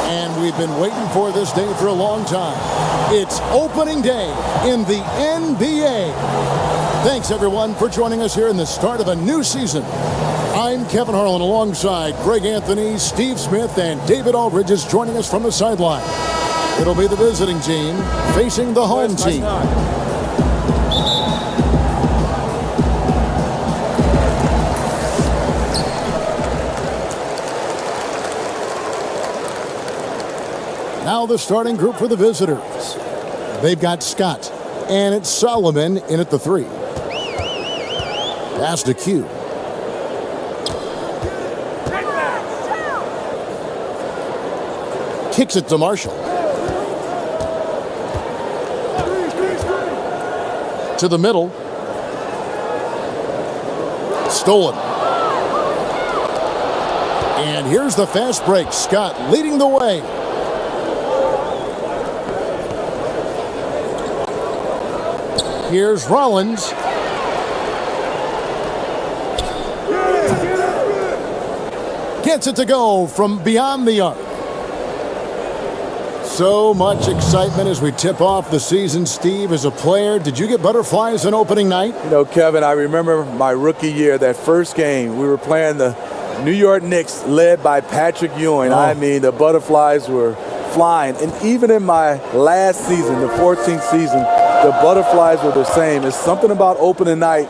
And we've been waiting for this day for a long time. It's opening day in the NBA. Thanks, everyone, for joining us here in the start of a new season. I'm Kevin Harlan alongside Greg Anthony, Steve Smith, and David Aldridge is joining us from the sideline. It'll be the visiting team facing the home team. Now the starting group for the visitors. They've got Scott, and it's Solomon in at the 3. Pass to Q. Kicks it to Marshall. To the middle. Stolen. And here's the fast break. Scott leading the way. Here's Rollins. Gets it to go from beyond the arc. So much excitement as we tip off the season. Steve, as a player, did you get butterflies on opening night? You know, Kevin, I remember my rookie year, that first game. We were playing the New York Knicks, led by Patrick Ewing. I mean, the butterflies were flying. And even in my last season, the 14th season, the butterflies were the same. It's something about opening night.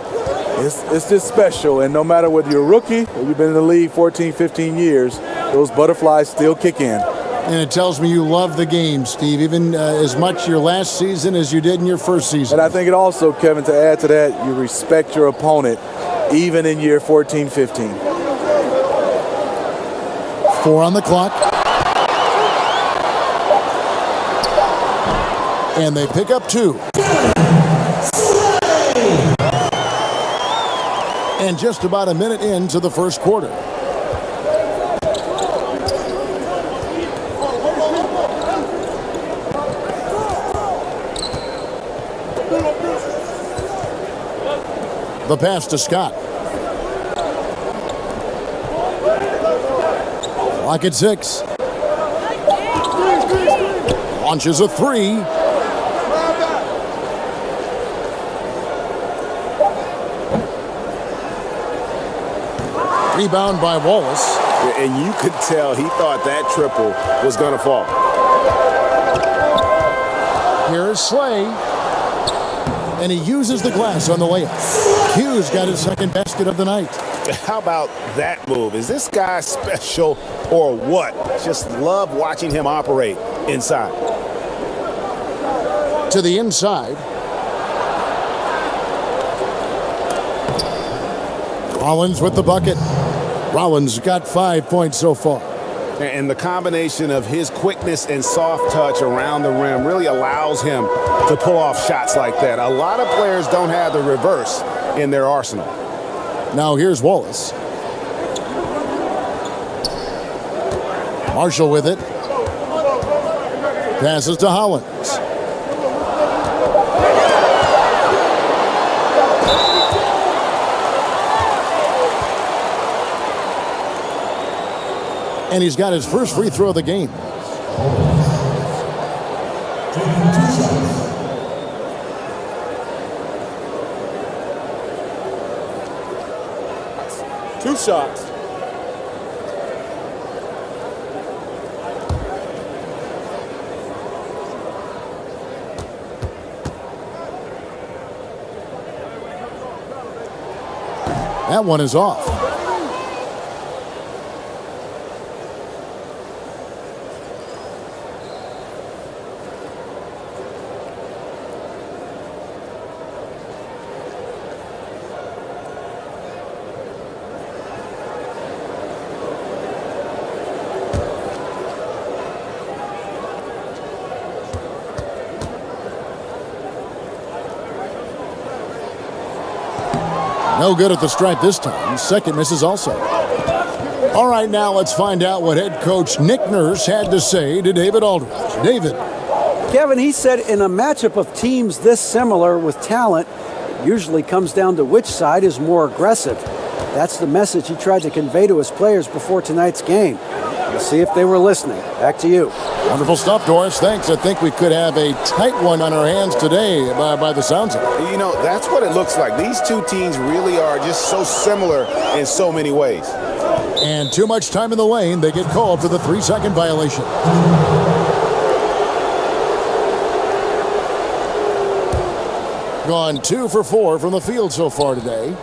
It's just special. And no matter whether you're a rookie or you've been in the league 14, 15 years, those butterflies still kick in. And it tells me you love the game, Steve, even as much your last season as you did in your first season. And I think it also, Kevin, to add to that, you respect your opponent even in year 14, 15. 4 on the clock. And they pick up 2. And just about a minute into the first quarter. The pass to Scott. Clock at 6. Launches a 3. Rebound by Wallace. And you could tell he thought that triple was going to fall. Here's Slay. And he uses the glass on the layup. Q's got his second basket of the night. How about that move? Is this guy special or what? Just love watching him operate inside. To the inside. Rollins with the bucket. Rollins got 5 points so far. And the combination of his quickness and soft touch around the rim really allows him to pull off shots like that. A lot of players don't have the reverse in their arsenal. Now here's Wallace. Marshall with it. Passes to Hollins. And he's got his first free throw of the game. Two shots. That one is off. No good at the stripe this time. Second misses also. All right, now let's find out what head coach Nick Nurse had to say to David Aldridge. David. Kevin, he said in a matchup of teams this similar with talent, usually comes down to which side is more aggressive. That's the message he tried to convey to his players before tonight's game. We'll see if they were listening. Back to you. Wonderful stuff, Doris. Thanks. I think we could have a tight one on our hands today by the sounds of it. You know, that's what it looks like. These two teams really are just so similar in so many ways. And too much time in the lane. They get called for the 3-second violation. Gone 2 for 4 from the field so far today.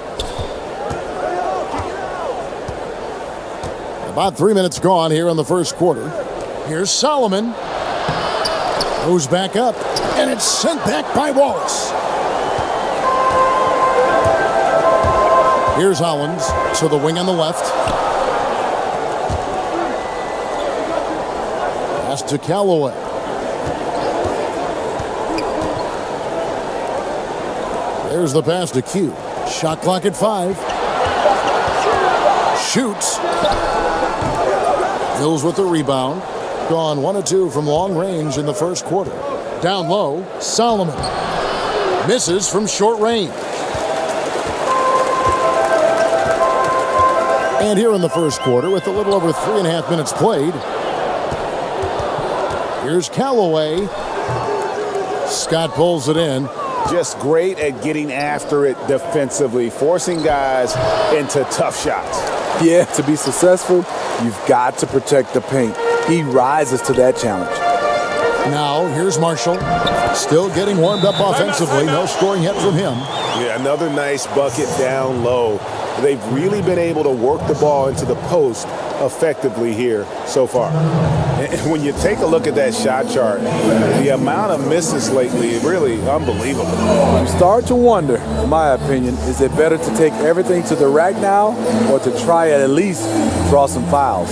About 3 minutes gone here in the first quarter. Here's Solomon. Goes back up, and it's sent back by Wallace. Here's Hollins to the wing on the left. Pass to Callaway. There's the pass to Q. Shot clock at 5. Shoots. Hills with the rebound. Gone 1 of 2 from long range in the first quarter. Down low, Solomon. Misses from short range. And here in the first quarter, with a little over 3.5 minutes played, here's Callaway. Scott pulls it in. Just great at getting after it defensively, forcing guys into tough shots. Yeah, to be successful, you've got to protect the paint. He rises to that challenge. Now, here's Marshall. Still getting warmed up offensively. No scoring yet from him. Yeah, another nice bucket down low. They've really been able to work the ball into the post effectively here so far. And when you take a look at that shot chart, the amount of misses lately, really unbelievable. You start to wonder, in my opinion, is it better to take everything to the rack now or to try at least draw some fouls?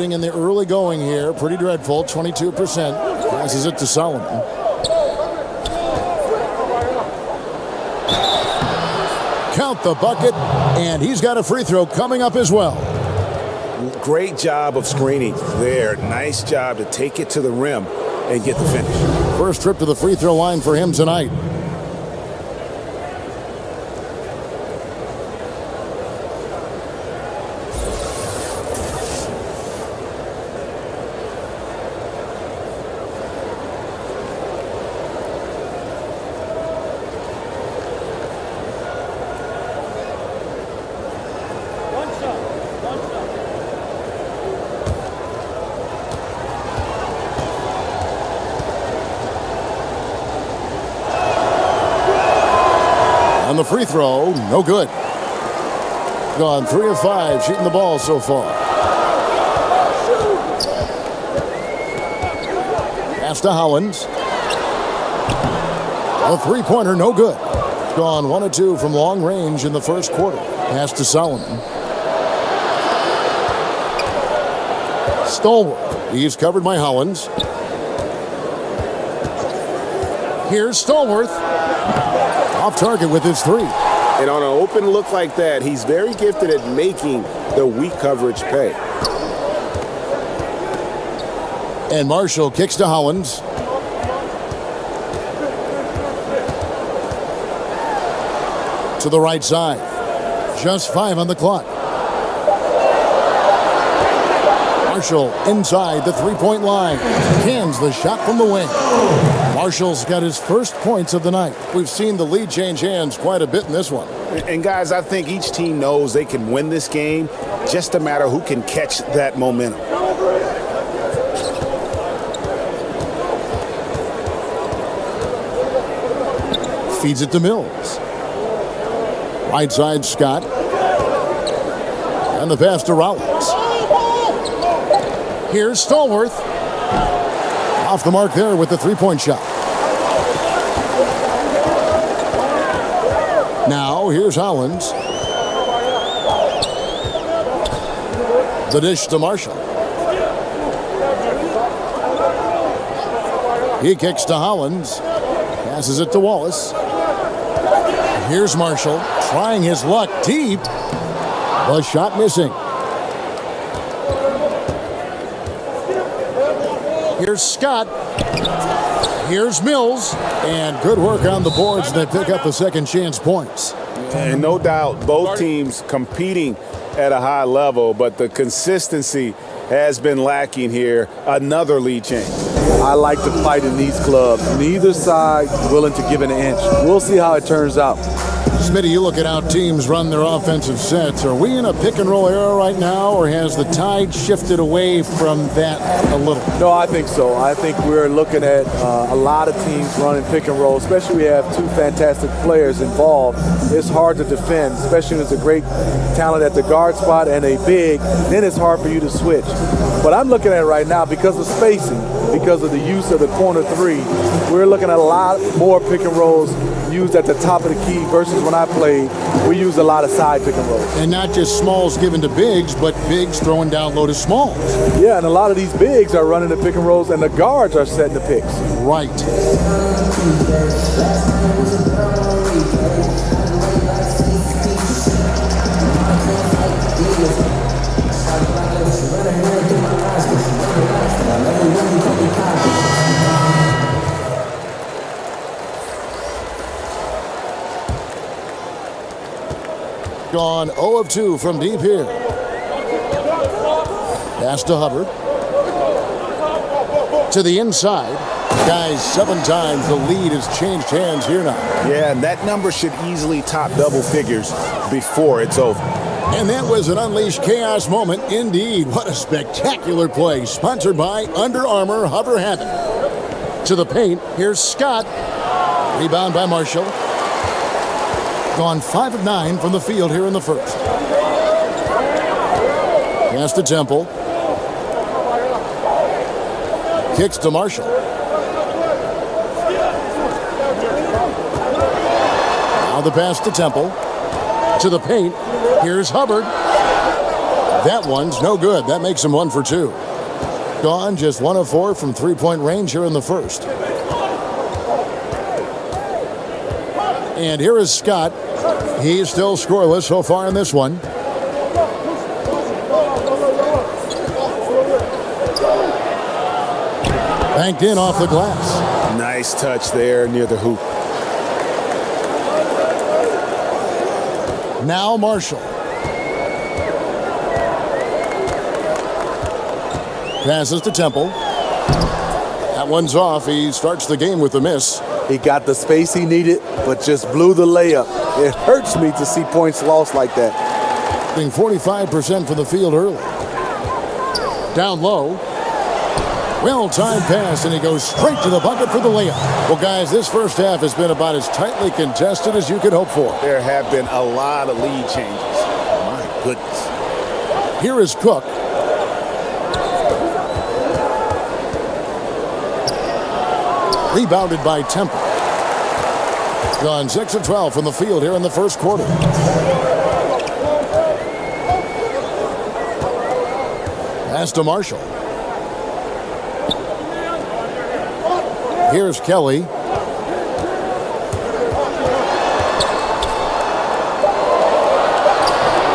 In the early going here, pretty dreadful, 22%. Passes it to Solomon. Count the bucket, and he's got a free throw coming up as well. Great job of screening there. Nice job to take it to the rim and get the finish. First trip to the free throw line for him tonight. On the free throw, no good. Gone 3 of 5 shooting the ball so far. Pass to Hollins. A three-pointer, no good. Gone 1 of 2 from long range in the first quarter. Pass to Solomon. Stallworth. He's covered by Hollins. Here's Stallworth. Off target with his 3. And on an open look like that, he's very gifted at making the weak coverage pay. And Marshall kicks to Hollins. To the right side. Just 5 on the clock. Marshall inside the three-point line. Cans the shot from the wing. Marshall's got his first points of the night. We've seen the lead change hands quite a bit in this one. And guys, I think each team knows they can win this game, just a matter who can catch that momentum. Feeds it to Mills. Right side, Scott. And the pass to Rollins. Here's Stallworth. Off the mark there with the three-point shot. Now, here's Hollins. The dish to Marshall. He kicks to Hollins. Passes it to Wallace. Here's Marshall trying his luck deep. The shot missing. Here's Scott. Here's Mills. And good work on the boards. They pick up the second chance points. And no doubt both teams competing at a high level, but the consistency has been lacking here. Another lead change. I like to fight in these clubs. Neither side willing to give an inch. We'll see how it turns out. Smitty, you look at how teams run their offensive sets. Are we in a pick-and-roll era right now, or has the tide shifted away from that a little? No, I think so. I think we're looking at a lot of teams running pick and roll, especially we have two fantastic players involved. It's hard to defend, especially when there's a great talent at the guard spot and a big. Then it's hard for you to switch. But I'm looking at it right now because of spacing, because of the use of the corner three. We're looking at a lot more pick and rolls used at the top of the key versus when I played, we used a lot of side pick and rolls. And not just smalls given to bigs, but bigs throwing down low to smalls. Yeah, and a lot of these bigs are running the pick and rolls, and the guards are setting the picks. Right. Gone 0 of 2 from deep here. Pass to Hubbard. To the inside. Guys, 7 times the lead has changed hands here now. Yeah, and that number should easily top double figures before it's over. And that was an unleashed chaos moment indeed. What a spectacular play. Sponsored by Under Armour Hover Habit. To the paint. Here's Scott. Rebound by Marshall. Gone 5 of 9 from the field here in the first. Pass to Temple. Kicks to Marshall. Now the pass to Temple. To the paint. Here's Hubbard. That one's no good. That makes him 1 for 2. Gone just 1 of 4 from three-point range here in the first. And here is Scott. He's still scoreless so far in this one. Banked in off the glass. Nice touch there near the hoop. Now Marshall. Passes to Temple. That one's off. He starts the game with a miss. He got the space he needed, but just blew the layup. It hurts me to see points lost like that. Being 45% from the field early. Down low. Well-timed pass, and he goes straight to the bucket for the layup. Well, guys, this first half has been about as tightly contested as you could hope for. There have been a lot of lead changes. My goodness. Here is Cook. Rebounded by Temple. Gone 6 of 12 from the field here in the first quarter. Pass to Marshall. Here's Kelly.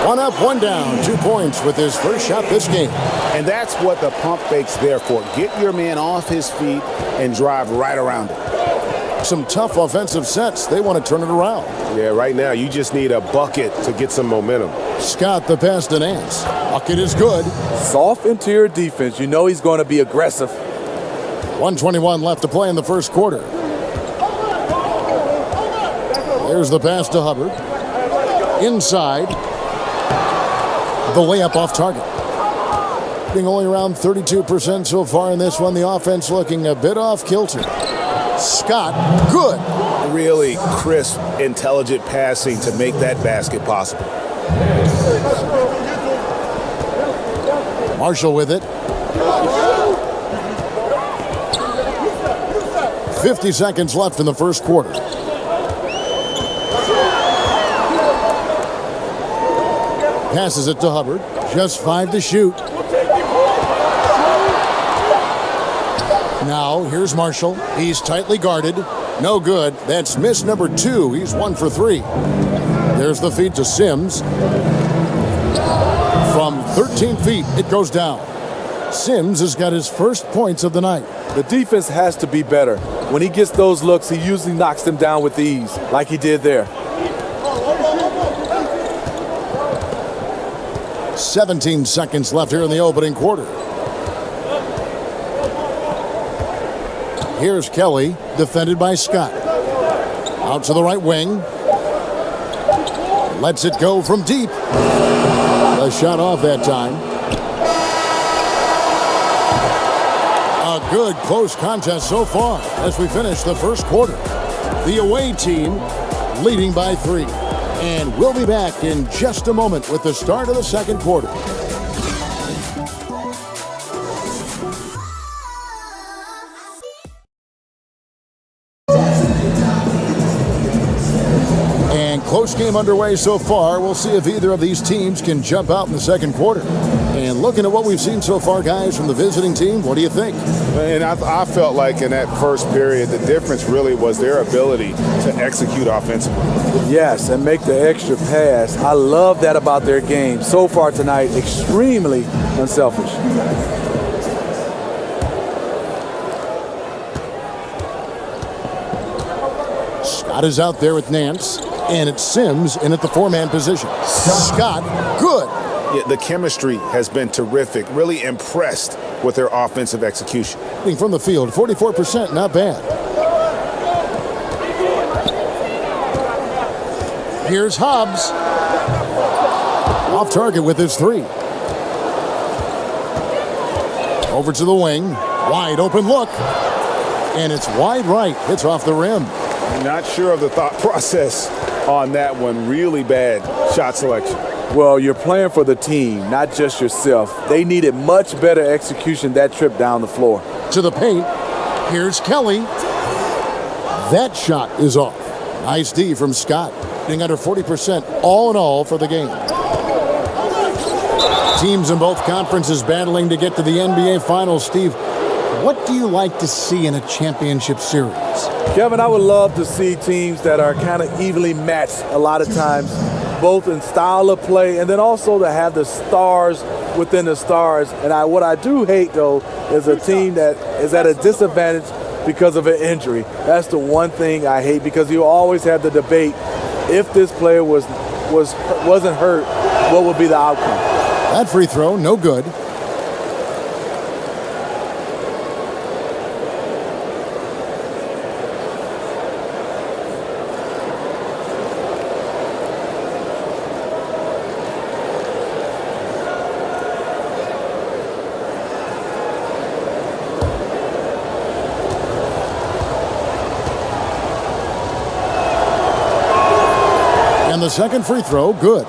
One up, one down. 2 points with his first shot this game. And that's what the pump fake's there for. Get your man off his feet and drive right around him. Some tough offensive sets. They want to turn it around. Yeah, right now you just need a bucket to get some momentum. Scott the pass to Nance. Bucket is good. Soft interior defense. You know he's going to be aggressive. 1:21 left to play in the first quarter. There's the pass to Hubbard. Inside. The layup off target. Being only around 32% so far in this one. The offense looking a bit off kilter. Scott, good. Really crisp, intelligent passing to make that basket possible. Marshall with it. 50 seconds left in the first quarter. Passes it to Hubbard. Just 5 to shoot. Now, here's Marshall. He's tightly guarded. No good. That's miss number 2. He's 1 for 3. There's the feed to Sims. From 13 feet, it goes down. Sims has got his first points of the night. The defense has to be better. When he gets those looks, he usually knocks them down with ease, like he did there. 17 seconds left here in the opening quarter. Here's Kelly, defended by Scott. Out to the right wing. Lets it go from deep. A shot off that time. A good close contest so far as we finish the first quarter. The away team leading by 3. And we'll be back in just a moment with the start of the second quarter. And close game underway so far. We'll see if either of these teams can jump out in the second quarter. And looking at what we've seen so far, guys, from the visiting team, what do you think? And I felt like in that first period, the difference really was their ability to execute offensively. Yes, and make the extra pass. I love that about their game. So far tonight, extremely unselfish. Scott is out there with Nance, and it's Sims in at the 4-man position. Scott, good. Yeah, the chemistry has been terrific. Really impressed with their offensive execution. From the field, 44%, not bad. Here's Hobbs. Off target with his 3. Over to the wing. Wide open look. And it's wide right. Hits off the rim. Not sure of the thought process on that one. Really bad shot selection. Well, you're playing for the team, not just yourself. They needed much better execution that trip down the floor. To the paint. Here's Kelly. That shot is off. Nice D from Scott. Being under 40% all in all for the game. Teams in both conferences battling to get to the NBA Finals. Steve, what do you like to see in a championship series? Kevin, I would love to see teams that are kind of evenly matched a lot of times, both in style of play and then also to have the stars within the stars. And what I do hate, though, is a team that is at a disadvantage because of an injury. That's the one thing I hate, because you always have the debate, if this player wasn't hurt, what would be the outcome? That free throw, no good. And the second free throw, good.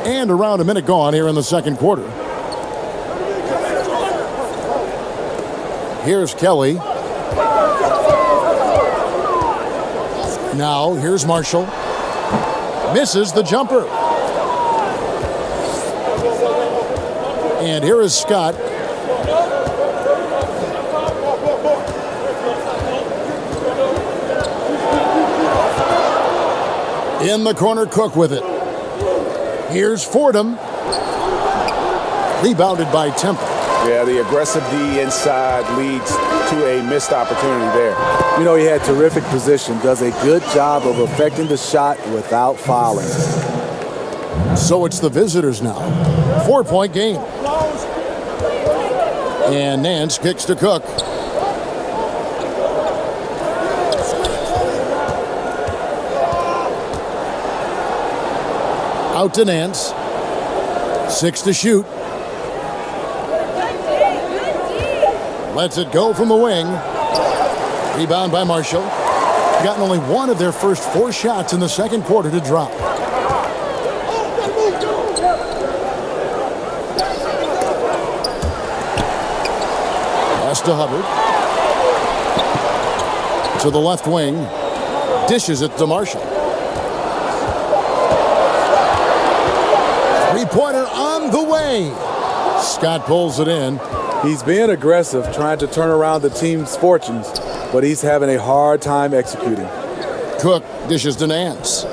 And around a minute gone here in the second quarter. Here's Kelly. Now, here's Marshall. Misses the jumper. And here is Scott. In the corner, Cook with it. Here's Fordham. Rebounded by Temple. Yeah, the aggressive D inside leads to a missed opportunity there. You know, he had terrific position, does a good job of affecting the shot without fouling. So it's the visitors now. 4-point game. And Nance kicks to Cook. Out to Nance. 6 to shoot. Lets it go from the wing. Rebound by Marshall. Gotten only one of their first 4 shots in the second quarter to drop. Pass to Hubbard. To the left wing. Dishes it to Marshall. Three-pointer on the way. Scott pulls it in. He's being aggressive, trying to turn around the team's fortunes, but he's having a hard time executing. Cook dishes to Nance.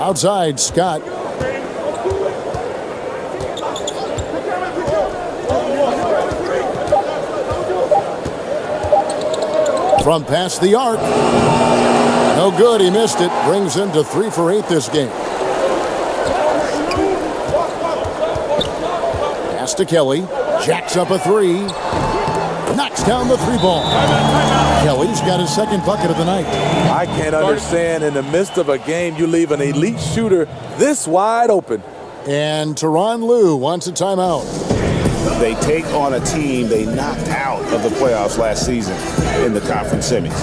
Outside, Scott. From past the arc. No good, he missed it. Brings him to 3 for 8 this game. Pass to Kelly. Jacks up a 3. Knocks down the 3-ball. Kelly's got his second bucket of the night. I can't understand, in the midst of a game, you leave an elite shooter this wide open. And Tyronn Lue wants a timeout. They take on a team they knocked out of the playoffs last season in the conference semis.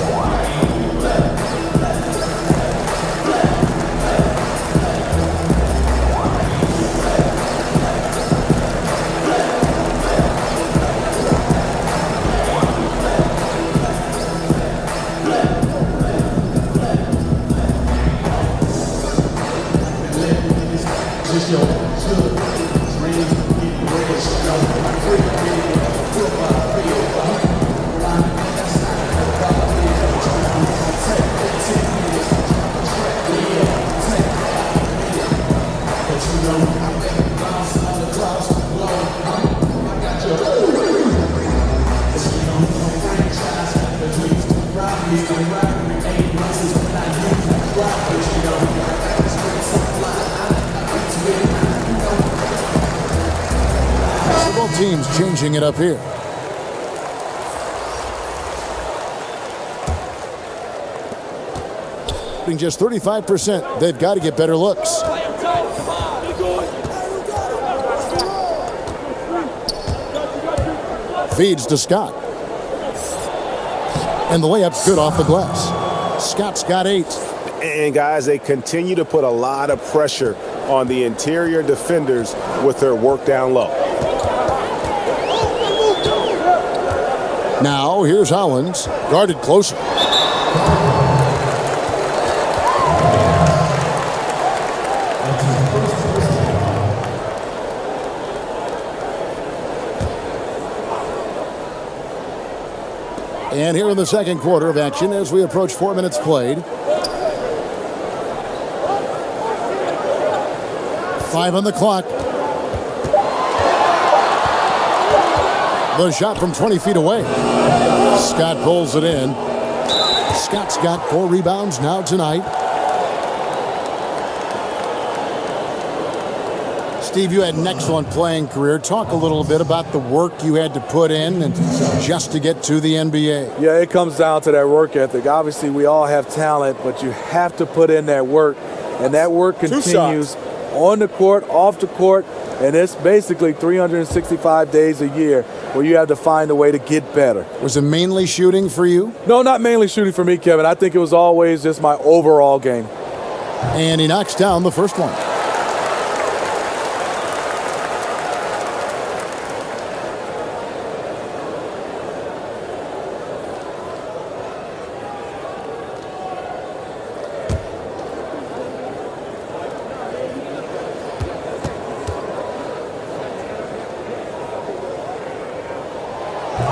Both teams changing it up here. Being just 35%, they've got to get better looks. Feeds to Scott. And the layup's good off the glass. Scott's got 8. And guys, they continue to put a lot of pressure on the interior defenders with their work down low. Now, here's Hollins, guarded closer. And here in the second quarter of action as we approach 4 minutes played. 5 on the clock. The shot from 20 feet away. Scott pulls it in. Scott's got 4 rebounds now tonight. Steve, you had an excellent playing career. Talk a little bit about the work you had to put in and just to get to the NBA. Yeah, it comes down to that work ethic. Obviously, we all have talent, but you have to put in that work. And that work continues on the court, off the court, and it's basically 365 days a year where you have to find a way to get better. Was it mainly shooting for you? No, not mainly shooting for me, Kevin. I think it was always just my overall game. And he knocks down the first one.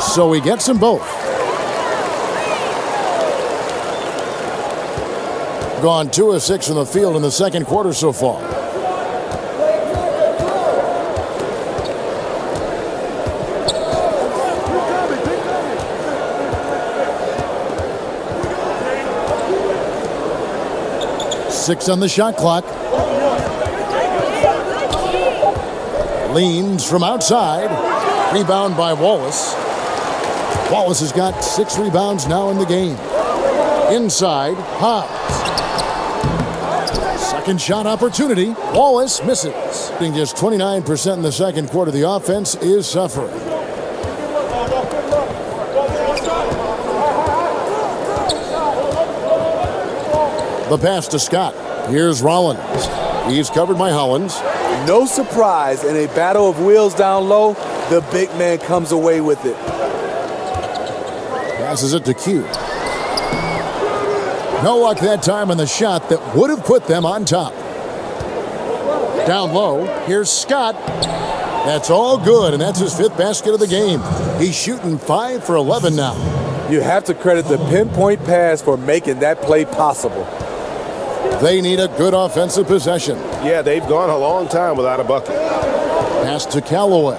So he gets them both. Gone 2 of 6 from the field in the second quarter so far. Six on the shot clock. Leans from outside. Rebound by Wallace. Wallace has got 6 rebounds now in the game. Inside, Hobbs. Second shot opportunity. Wallace misses. Being just 29% in the second quarter, the offense is suffering. The pass to Scott. Here's Rollins. He's covered by Hollins. No surprise, in a battle of wheels down low, the big man comes away with it. Passes it to Q. No luck that time on the shot that would have put them on top. Down low, here's Scott. That's all good, and that's his 5th basket of the game. He's shooting 5 for 11 now. You have to credit the pinpoint pass for making that play possible. They need a good offensive possession. Yeah, they've gone a long time without a bucket. Pass to Callaway.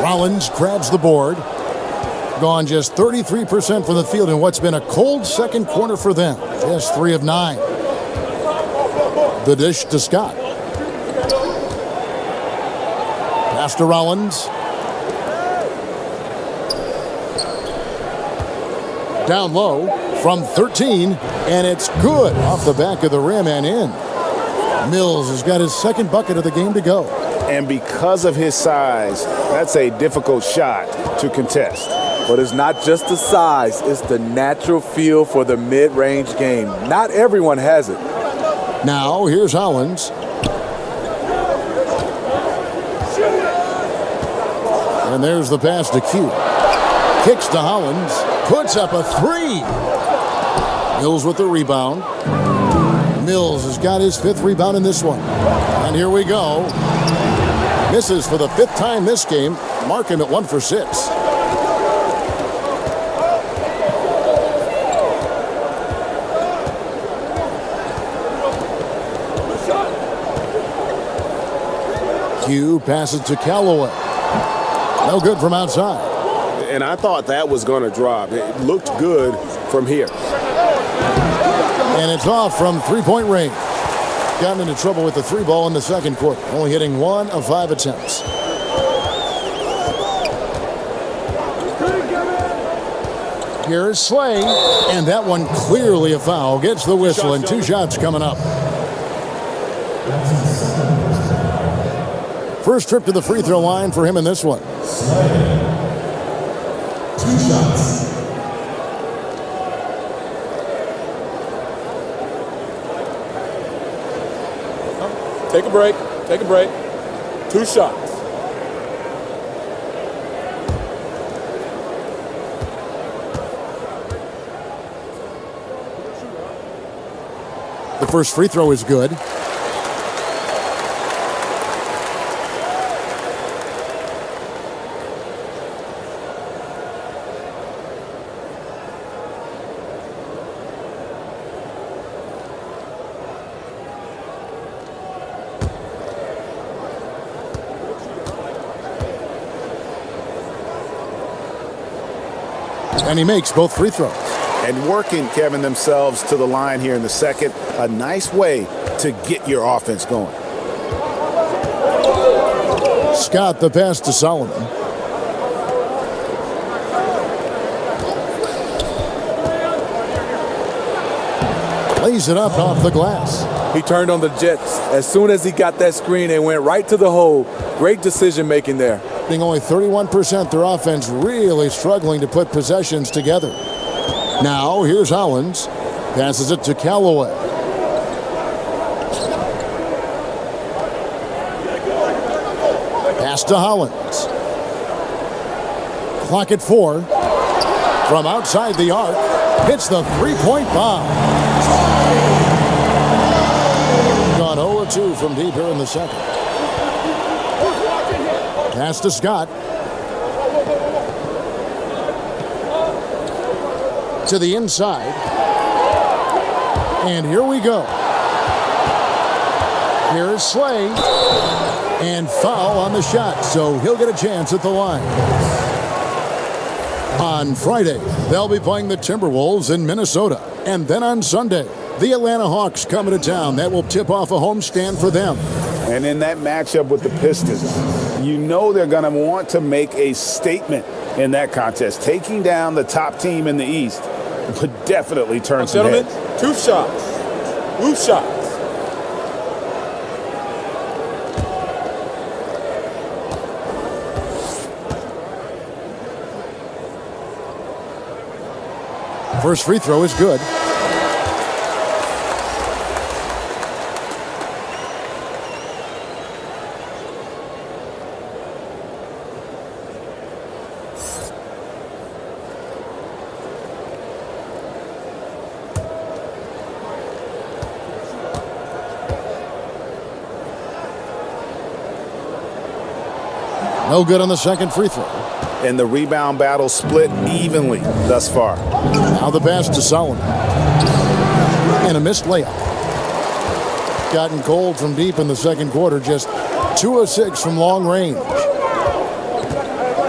Rollins grabs the board. Gone just 33% from the field in what's been a cold second quarter for them. Just 3 of 9. The dish to Scott. Pass to Rollins. Down low from 13, and it's good off the back of the rim and in. Mills has got his 2nd bucket of the game to go. And because of his size, that's a difficult shot to contest. But it's not just the size, it's the natural feel for the mid-range game. Not everyone has it. Now, here's Hollins. And there's the pass to Q. Kicks to Hollins. Puts up a 3. Mills with the rebound. Mills has got his 5th rebound in this one. And here we go. Misses for the 5th time this game. Mark him at 1 for 6. Q passes to Callaway. No good from outside. And I thought that was going to drop. It looked good from here. And it's off from 3-point range. Gotten into trouble with the 3 ball in the second quarter. Only hitting 1 of 5 attempts. Here's Slay. And that one clearly a foul. Gets the whistle and 2 shots coming up. First trip to the free throw line for him in this one. 2 shots. Take a break. Take a break. 2 shots. The first free throw is good. And he makes both free throws. And working, Kevin, themselves to the line here in the second. A nice way to get your offense going. Scott the pass to Solomon. Lays it up off the glass. He turned on the Jets. As soon as he got that screen, they went right to the hole. Great decision making there. Being only 31%, their offense really struggling to put possessions together. Now, here's Hollins. Passes it to Callaway. Pass to Hollins. Clock at 4. From outside the arc, hits the 3-point bomb. Gone 0-2 from deep here in the second. Pass to Scott. To the inside. And here we go. Here's Slay. And foul on the shot, so he'll get a chance at the line. On Friday, they'll be playing the Timberwolves in Minnesota. And then on Sunday, the Atlanta Hawks coming to town. That will tip off a homestand for them. And in that matchup with the Pistons, you know they're going to want to make a statement in that contest, taking down the top team in the East. but definitely turn some Gentlemen, heads. 2 shots. Blue shots. First free throw is good. No good on the second free throw. And the rebound battle split evenly thus far. Now the pass to Solomon. And a missed layup. Gotten cold from deep in the second quarter. Just 2 of 6 from long range.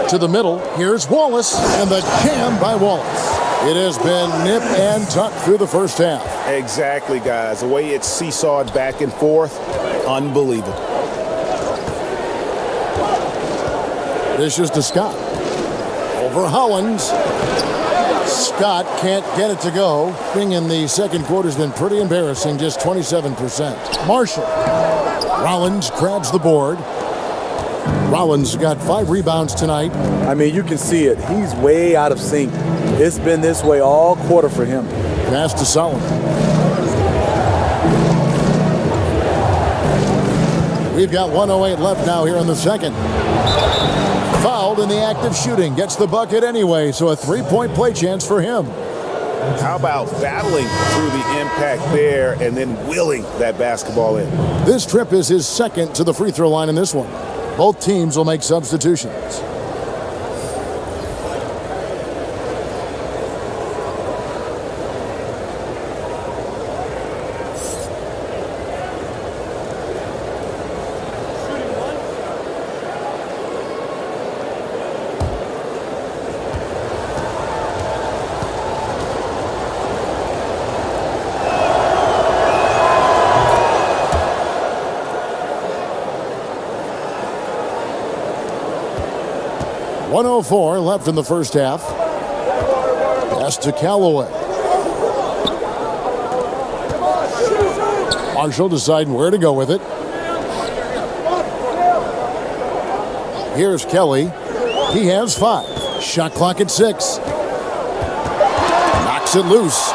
To the middle. Here's Wallace. And the jam by Wallace. It has been nip and tuck through the first half. Exactly, guys. The way it's seesawed back and forth, unbelievable. This is to Scott. Over Hollins. Scott can't get it to go. Thing in the second quarter has been pretty embarrassing, just 27%. Marshall. Rollins grabs the board. Rollins got 5 rebounds tonight. I mean, you can see it. He's way out of sync. It's been this way all quarter for him. Pass to Solomon. We've got 1:08 left now here in the second. Fouled in the act of shooting. Gets the bucket anyway, so a 3-point play chance for him. How about battling through the impact there and then willing that basketball in? This trip is his second to the free throw line in this one. Both teams will make substitutions. .104 left in the first half. Pass to Callaway. Marshall deciding where to go with it. Here's Kelly. He has 5. Shot clock at 6. Knocks it loose.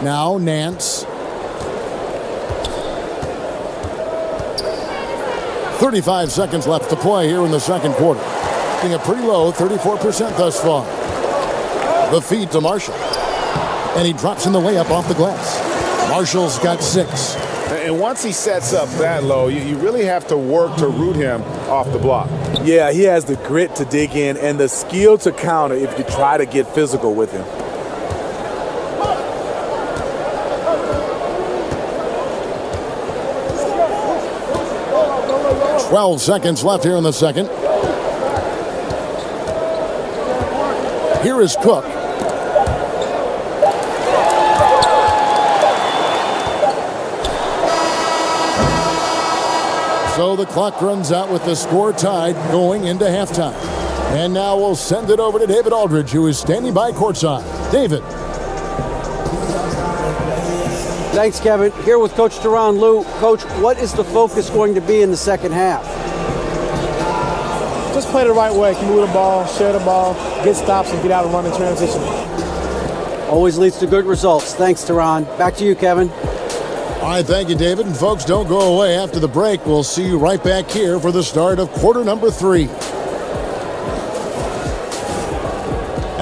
Now Nance. 35 seconds left to play here in the second quarter. Being a pretty low 34% thus far. The feed to Marshall. And he drops in the layup off the glass. Marshall's got 6. And once he sets up that low, you really have to work to root him off the block. Yeah, he has the grit to dig in and the skill to counter if you try to get physical with him. 12 seconds left here in the second. Here is Cook. So the clock runs out with the score tied going into halftime. And now we'll send it over to David Aldridge, who is standing by courtside. David. Thanks, Kevin. Here with Coach Teron Lou. Coach, what is the focus going to be in the second half? Just play the right way. Move the ball, share the ball, get stops, and get out and run in transition. Always leads to good results. Thanks, Teron. Back to you, Kevin. All right, thank you, David. And folks, don't go away. After the break, we'll see you right back here for the start of quarter number 3.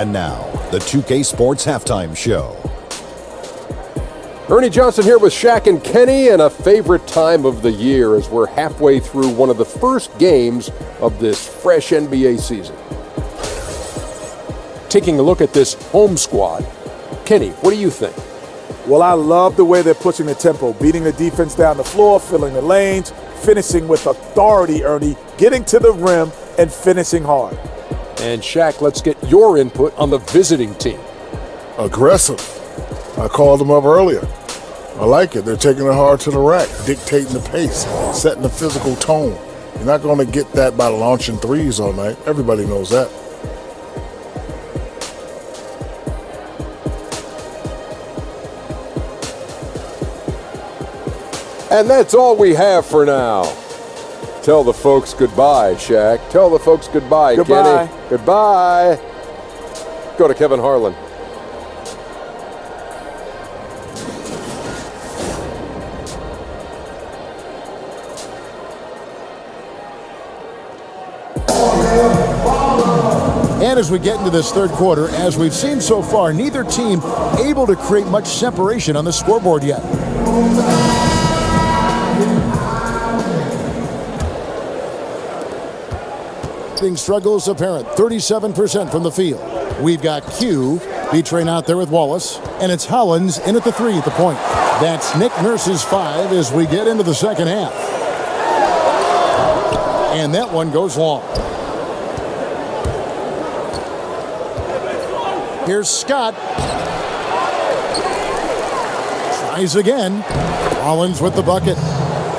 And now, the 2K Sports Halftime Show. Ernie Johnson here with Shaq and Kenny, and a favorite time of the year as we're halfway through one of the first games of this fresh NBA season. Taking a look at this home squad, Kenny, what do you think? Well, I love the way they're pushing the tempo, beating the defense down the floor, filling the lanes, finishing with authority, Ernie, getting to the rim and finishing hard. And Shaq, let's get your input on the visiting team. Aggressive. I called them up earlier. I like it. They're taking it hard to the rack, dictating the pace, setting the physical tone. You're not going to get that by launching threes all night. Everybody knows that. And that's all we have for now. Tell the folks goodbye, Shaq. Tell the folks goodbye, Goodbye. Kenny. Goodbye. Go to Kevin Harlan. And as we get into this third quarter, as we've seen so far, neither team able to create much separation on the scoreboard yet. Struggles apparent, 37% from the field. We've got Q, B-Train out there with Wallace, and it's Hollins in at the 3 at the point. That's Nick Nurse's 5 as we get into the second half. And that one goes long. Here's Scott. Tries again. Hollins with the bucket.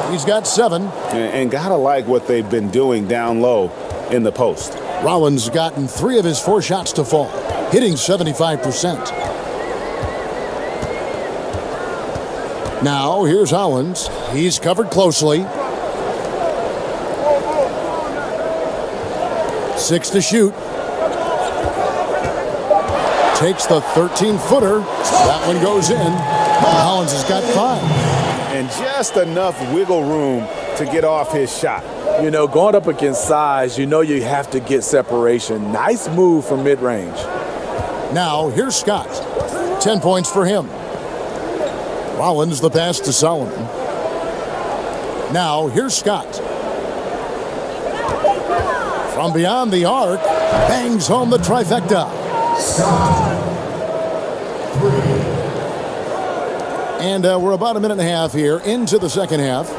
He's got 7. And gotta like what they've been doing down low in the post. Rollins gotten 3 of his 4 shots to fall, hitting 75%. Now, here's Hollins. He's covered closely. 6 to shoot. Takes the 13-footer. That one goes in. Hollins has got 5. And just enough wiggle room to get off his shot. You know, going up against size, you know you have to get separation. Nice move from mid-range. Now, here's Scott. 10 points for him. Rollins the pass to Solomon. Now, here's Scott. From beyond the arc, bangs home the trifecta. And we're about a minute and a half here into the second half.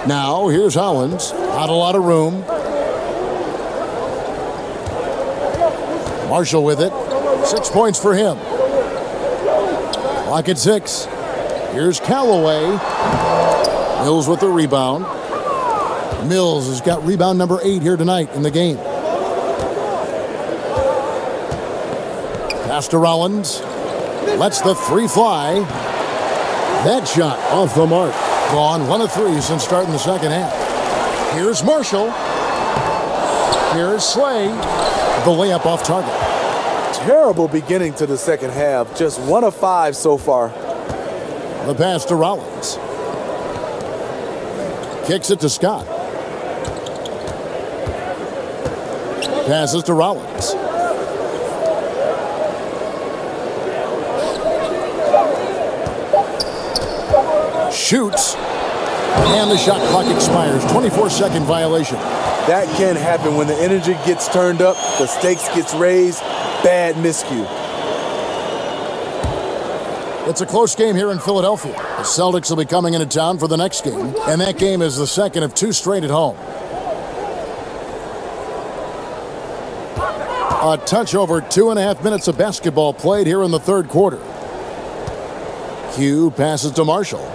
Now, here's Hollins. Not a lot of room. Marshall with it. 6 points for him. Clock at 6. Here's Callaway. Mills with the rebound. Mills has got rebound number 8 here tonight in the game. Pass to Rollins. Lets the 3 fly. That shot off the mark. Gone 1 of 3 since starting the second half. Here's Marshall. Here's Slay. The layup off target. Terrible beginning to the second half. Just 1 of 5 so far. The pass to Rollins. Kicks it to Scott. Passes to Rollins. Shoots. And the shot clock expires. 24-second violation. That can happen when the energy gets turned up, the stakes gets raised. Bad miscue. It's a close game here in Philadelphia. The Celtics will be coming into town for the next game, and that game is the second of 2 straight at home. A touch over 2.5 minutes of basketball played here in the third quarter. Q passes to Marshall.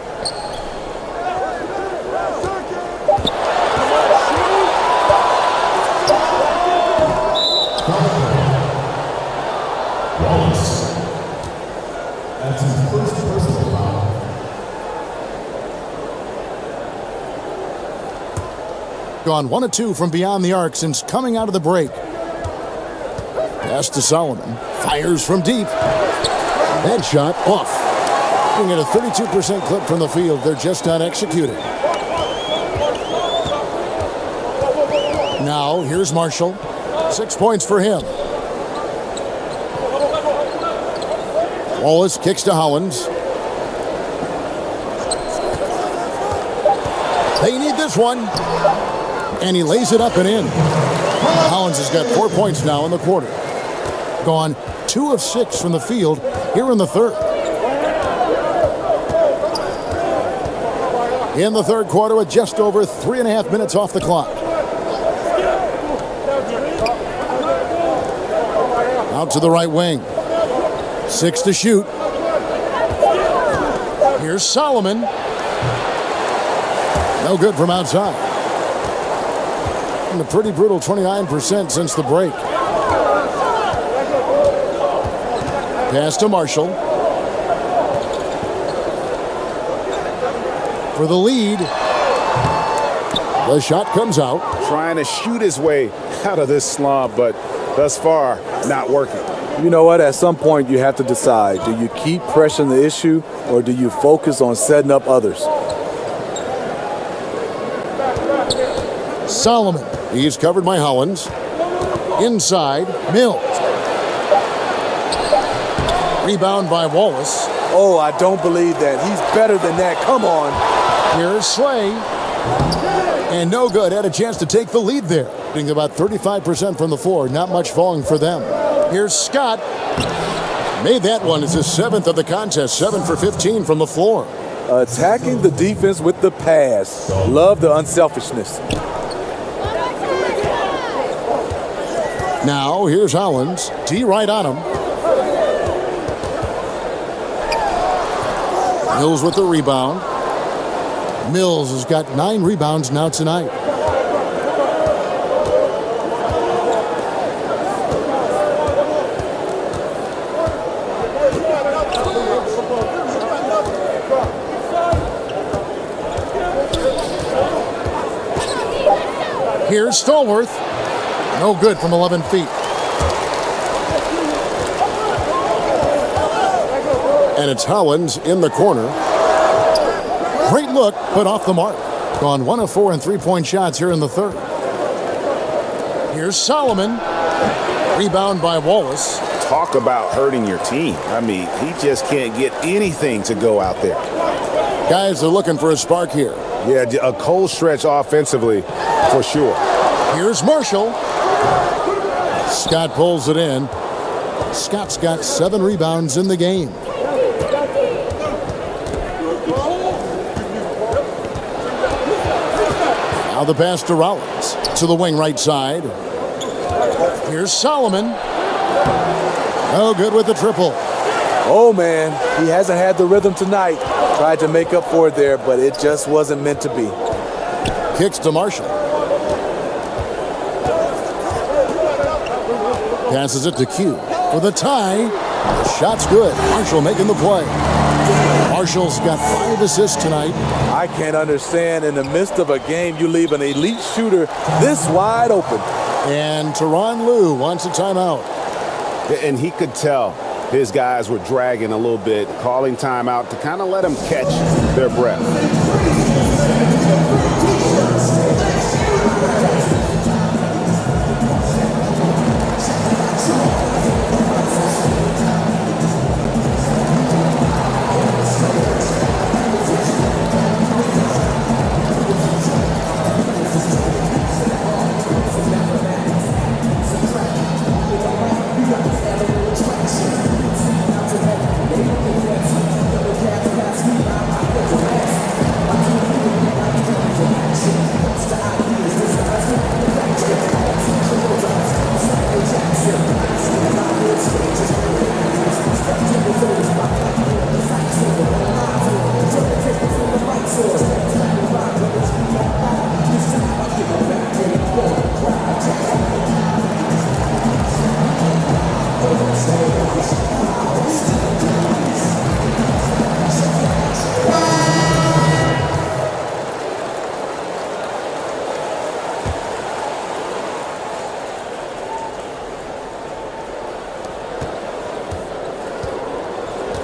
Gone 1 of 2 from beyond the arc since coming out of the break. Pass to Solomon. Fires from deep. That shot off. Looking at a 32% clip from the field. They're just not executing. Now, here's Marshall. 6 points for him. Wallace kicks to Hollins. They need this one. And he lays it up and in. Hollins has got 4 points now in the quarter. Gone 2 of 6 from the field here in the third. In the third quarter with just over 3.5 minutes off the clock. Out to the right wing. 6 to shoot. Here's Solomon. No good from outside. And a pretty brutal 29% since the break. Pass to Marshall. for the lead. The shot comes out. Trying to shoot his way out of this slump, but thus far, not working. You know what? At some point, you have to decide. Do you keep pressing the issue, or do you focus on setting up others? Solomon. He's covered by Hollins. Inside, Mills. Rebound by Wallace. Oh, I don't believe that. He's better than that. Come on. Here's Slay. And no good. Had a chance to take the lead there. Being about 35% from the floor. Not much falling for them. Here's Scott. Made that one. It's his 7th of the contest. 7 for 15 from the floor. Attacking the defense with the pass. Love the unselfishness. Now, here's Hollins. T right on him. Mills with the rebound. Mills has got 9 rebounds now tonight. Here's Stallworth. No good from 11 feet. And it's Hollins in the corner. Great look, but off the mark. Gone 1 of 4 in three-point shots here in the third. Here's Solomon. Rebound by Wallace. Talk about hurting your team. I mean, he just can't get anything to go out there. Guys are looking for a spark here. Yeah, a cold stretch offensively for sure. Here's Marshall. Scott pulls it in. Scott's got 7 rebounds in the game. Now the pass to Rollins. To the wing right side. Here's Solomon. No good with the triple. Oh, man. He hasn't had the rhythm tonight. Tried to make up for it there, but it just wasn't meant to be. Kicks to Marshall. Passes it to Q for the tie. The shot's good. Marshall making the play. Marshall's got 5 assists tonight. I can't understand in the midst of a game you leave an elite shooter this wide open. And Tyronn Lue wants a timeout. And he could tell his guys were dragging a little bit, calling timeout to kind of let them catch their breath.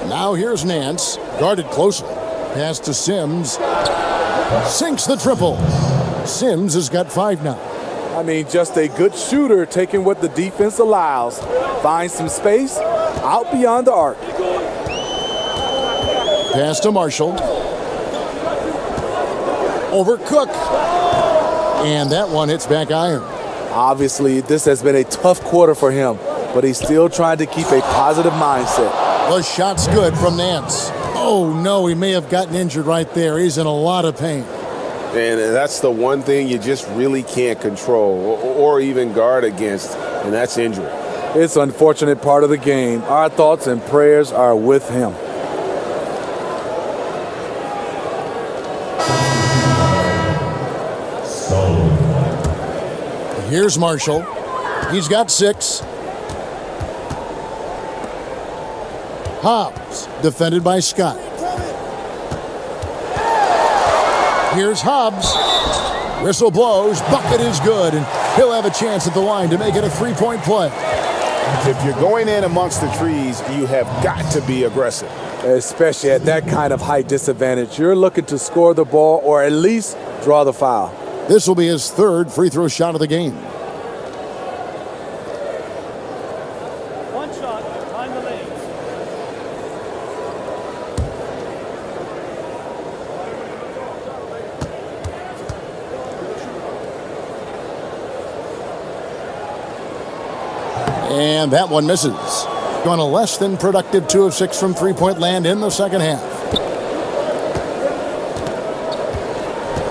Now here's Nance, guarded closely. Pass to Sims. Sinks the triple. Sims has got 5 now. I mean, just a good shooter taking what the defense allows. Finds some space out beyond the arc. Pass to Marshall. Over Cook. And that one hits back iron. Obviously, this has been a tough quarter for him, but he's still trying to keep a positive mindset. The shot's good from Nance. Oh, no, he may have gotten injured right there. He's in a lot of pain. And that's the one thing you just really can't control or even guard against, and that's injury. It's an unfortunate part of the game. Our thoughts and prayers are with him. Here's Marshall. He's got 6. Hobbs, defended by Scott. Here's Hobbs. Whistle blows. Bucket is good, and he'll have a chance at the line to make it a three-point play. If you're going in amongst the trees, you have got to be aggressive. Especially at that kind of height disadvantage. You're looking to score the ball or at least draw the foul. This will be his third free throw shot of the game. One shot, time the lanes. And that one misses. Going a less than productive 2 of 6 from three-point land in the second half.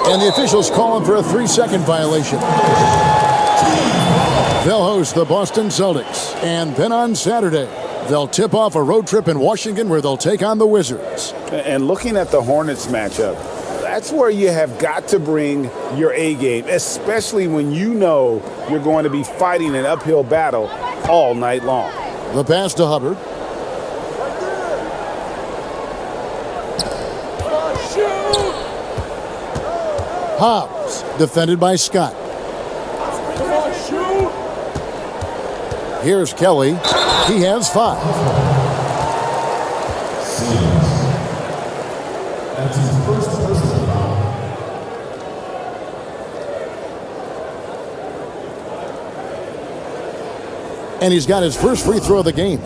And the officials call him for a 3-second violation. They'll host the Boston Celtics. And then on Saturday, they'll tip off a road trip in Washington where they'll take on the Wizards. And looking at the Hornets matchup, that's where you have got to bring your A game, especially when you know you're going to be fighting an uphill battle all night long. The pass to Hubbard. Hobbs, defended by Scott. Here's Kelly. He has 5. That's his first personal foul. And he's got his first free throw of the game.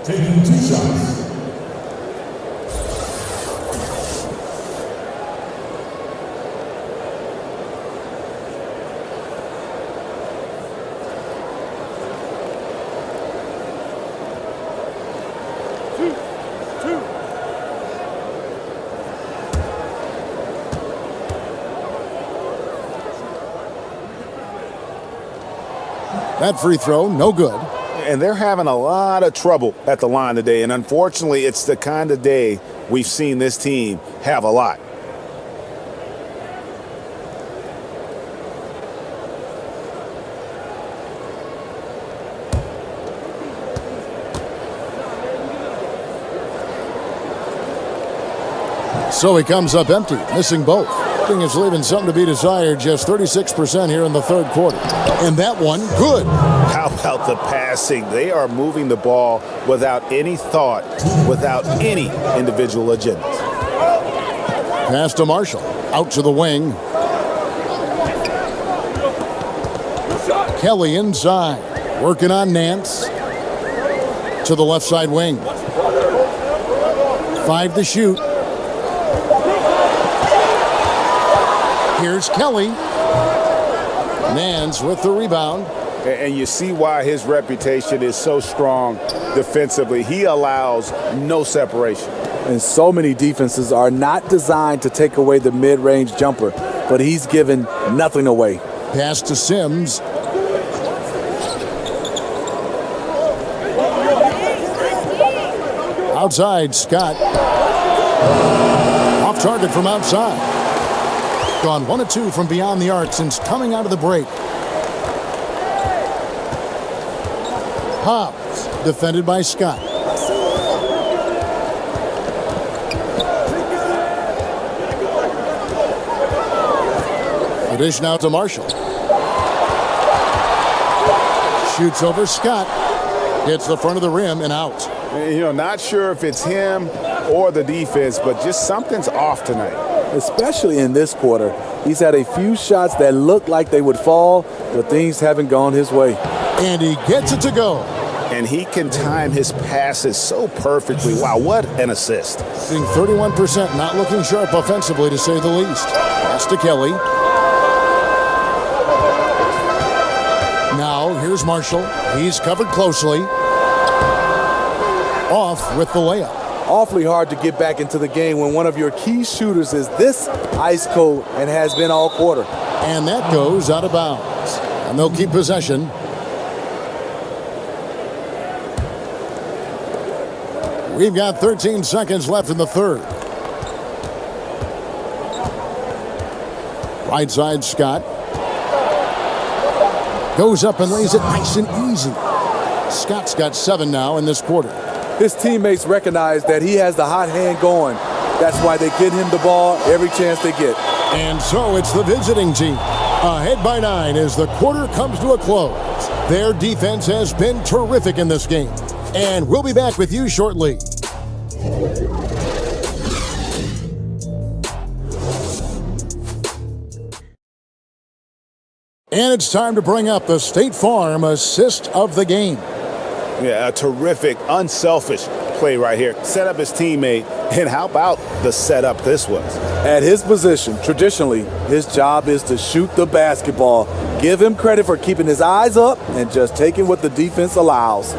Taking 2 shots. That free throw, no good. And they're having a lot of trouble at the line today. And unfortunately, it's the kind of day we've seen this team have a lot. So he comes up empty, missing both. Thing is leaving something to be desired, just 36% here in the third quarter. And that one, good. How about the passing? They are moving the ball without any thought, without any individual agenda. Pass to Marshall, out to the wing. Kelly inside, working on Nance. To the left side wing. 5 to shoot. Here's Kelly. Nance with the rebound. And you see why his reputation is so strong defensively. He allows no separation. And so many defenses are not designed to take away the mid-range jumper, but he's given nothing away. Pass to Sims. Outside, Scott. Off target from outside. Gone 1 of 2 from beyond the arc since coming out of the break. Hobbs, defended by Scott. The dish now to Marshall. Shoots over Scott. Hits the front of the rim and out. You know, not sure if it's him or the defense, but just something's off tonight. Especially in this quarter. He's had a few shots that looked like they would fall, but things haven't gone his way. And he gets it to go. And he can time his passes so perfectly. Wow, what an assist. Being 31%, not looking sharp offensively, to say the least. Pass to Kelly. Now, here's Marshall. He's covered closely. Off with the layup. Awfully hard to get back into the game when one of your key shooters is this ice cold and has been all quarter. And that goes out of bounds. And they'll keep possession. We've got 13 seconds left in the third. Right side, Scott. Goes up and lays it nice and easy. Scott's got 7 now in this quarter. His teammates recognize that he has the hot hand going, That's why they get him the ball every chance they get. And so it's the visiting team ahead by 9 as the quarter comes to a close. Their defense has been terrific in this game. And we'll be back with you shortly. And it's time to bring up the State Farm assist of the game. Yeah, a terrific, unselfish play right here. Set up his teammate, and how about the setup this was? At his position, traditionally, his job is to shoot the basketball. Give him credit for keeping his eyes up and just taking what the defense allows.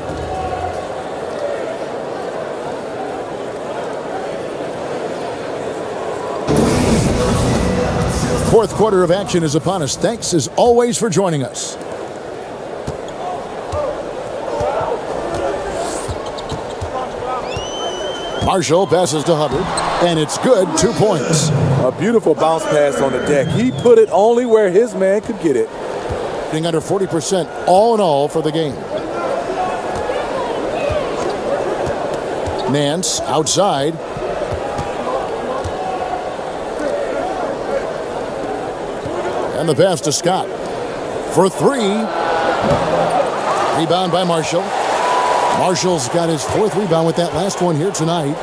Fourth quarter of action is upon us. Thanks, as always, for joining us. Marshall passes to Hubbard, and it's good, 2 points. A beautiful bounce pass on the deck. He put it only where his man could get it. Being under 40% all in all for the game. Nance outside. And the pass to Scott for 3. Rebound by Marshall. Marshall's got his 4th rebound with that last one here tonight.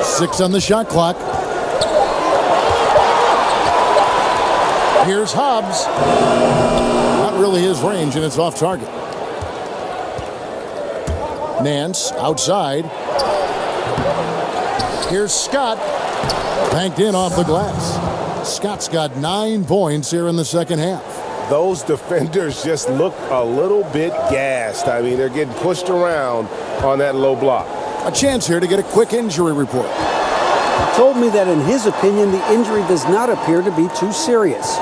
Six on the shot clock. Here's Hobbs. Not really his range, and it's off target. Nance outside. Here's Scott. Banked in off the glass. Scott's got 9 points here in the second half. Those defenders just look a little bit gassed. I mean, they're getting pushed around on that low block. A chance here to get a quick injury report. He told me that in his opinion, the injury does not appear to be too serious.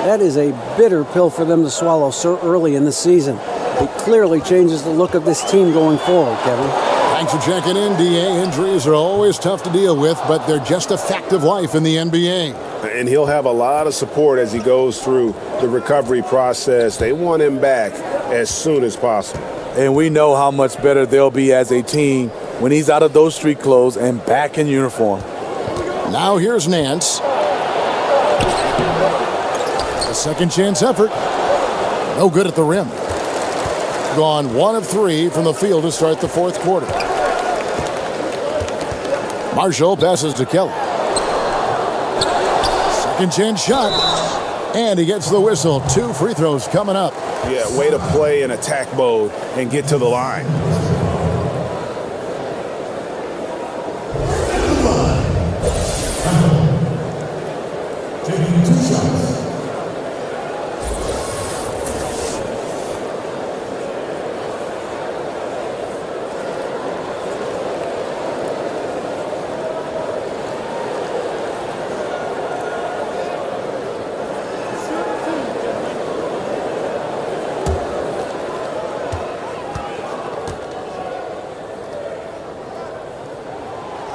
That is a bitter pill for them to swallow so early in the season. It clearly changes the look of this team going forward, Kevin. Thanks for checking in, DA. Injuries are always tough to deal with, but they're just a fact of life in the NBA. And he'll have a lot of support as he goes through the recovery process. They want him back as soon as possible. And we know how much better they'll be as a team when he's out of those street clothes and back in uniform. Now here's Nance. A second chance effort. No good at the rim. Gone 1 of 3 from the field to start the fourth quarter. Marshall passes to Kelly. Second chance shot. And he gets the whistle. 2 free throws coming up. Yeah, way to play in attack mode and get to the line. Taking 2 shots.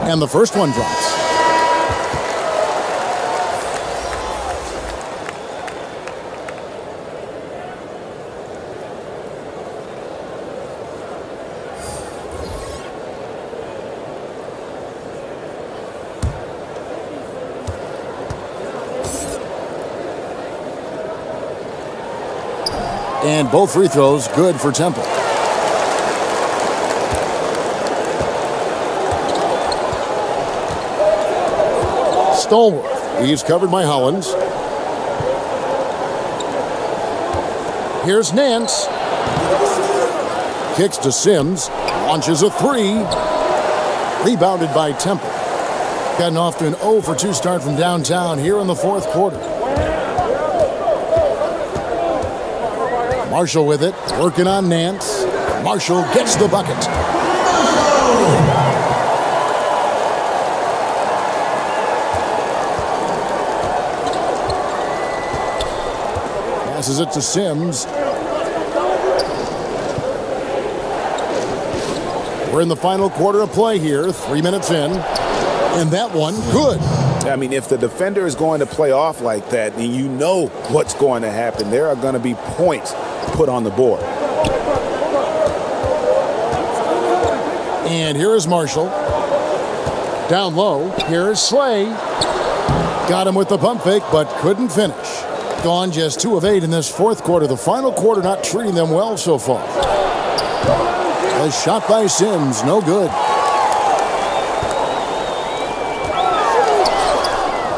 And the first one drops. And both free throws good for Temple. Stallworth. He's covered by Hollins. Here's Nance. Kicks to Sims. Launches a 3. Rebounded by Temple. Gotten off to an 0 for 2 start from downtown here in the fourth quarter. Marshall with it. Working on Nance. Marshall gets the bucket. Passes it to Sims. We're in the final quarter of play here, 3 minutes in. And that one, good. I mean, if the defender is going to play off like that, then you know what's going to happen. There are going to be points put on the board. And here is Marshall. Down low, here is Slay. Got him with the pump fake, but couldn't finish. Gone just 2 of 8 in this fourth quarter. The final quarter not treating them well so far. A shot by Sims, no good.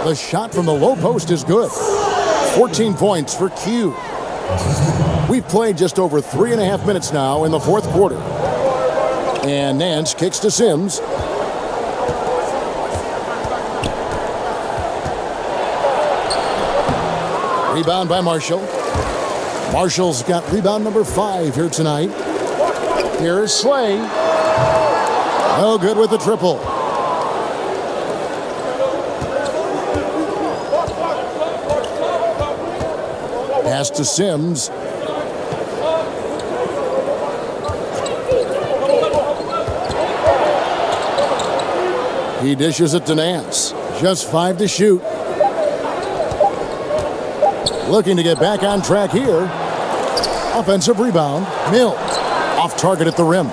The shot from the low post is good. 14 points for Q. We've played just over 3.5 minutes now in the fourth quarter. And Nance kicks to Sims. Rebound by Marshall. Marshall's got rebound number 5 here tonight. Here's Slay. No good with the triple. Pass to Sims. He dishes it to Nance. Just 5 to shoot. Looking to get back on track here. Offensive rebound. Mills. Off target at the rim.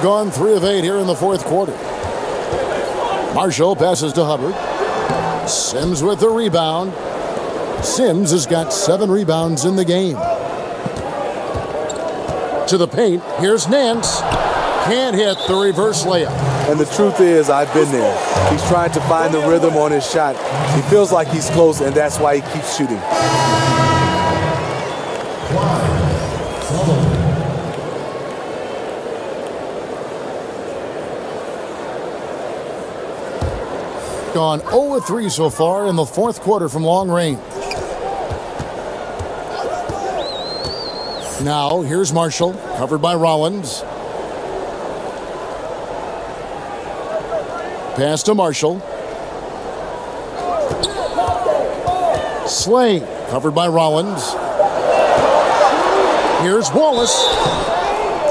Gone 3 of 8 here in the fourth quarter. Marshall passes to Hubbard. Sims with the rebound. Sims has got 7 rebounds in the game. To the paint. Here's Nance. Can't hit the reverse layup. And the truth is, I've been there. He's trying to find the rhythm on his shot. He feels like he's close, and that's why he keeps shooting. Gone 0 of 3 so far in the fourth quarter from long range. Now, here's Marshall, covered by Rollins. Pass to Marshall. Slay, covered by Rollins. Here's Wallace.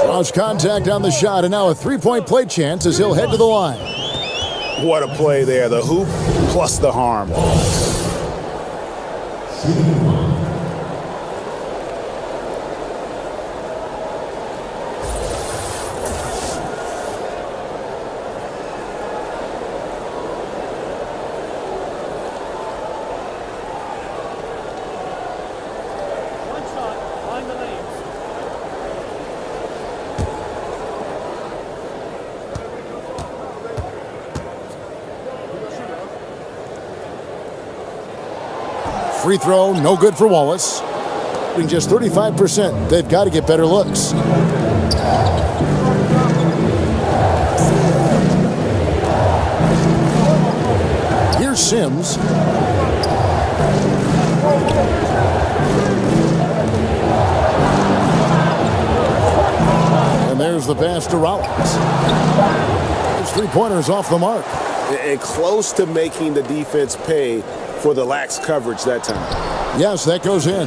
Draws contact on the shot, and now a 3-point play chance as he'll head to the line. What a play there. The hoop plus the harm. Free throw, no good for Wallace. In just 35%, they've got to get better looks. Here's Sims. And there's the pass to Rollins. His 3-pointers off the mark. And close to making the defense pay for the lax coverage that time. Yes, that goes in.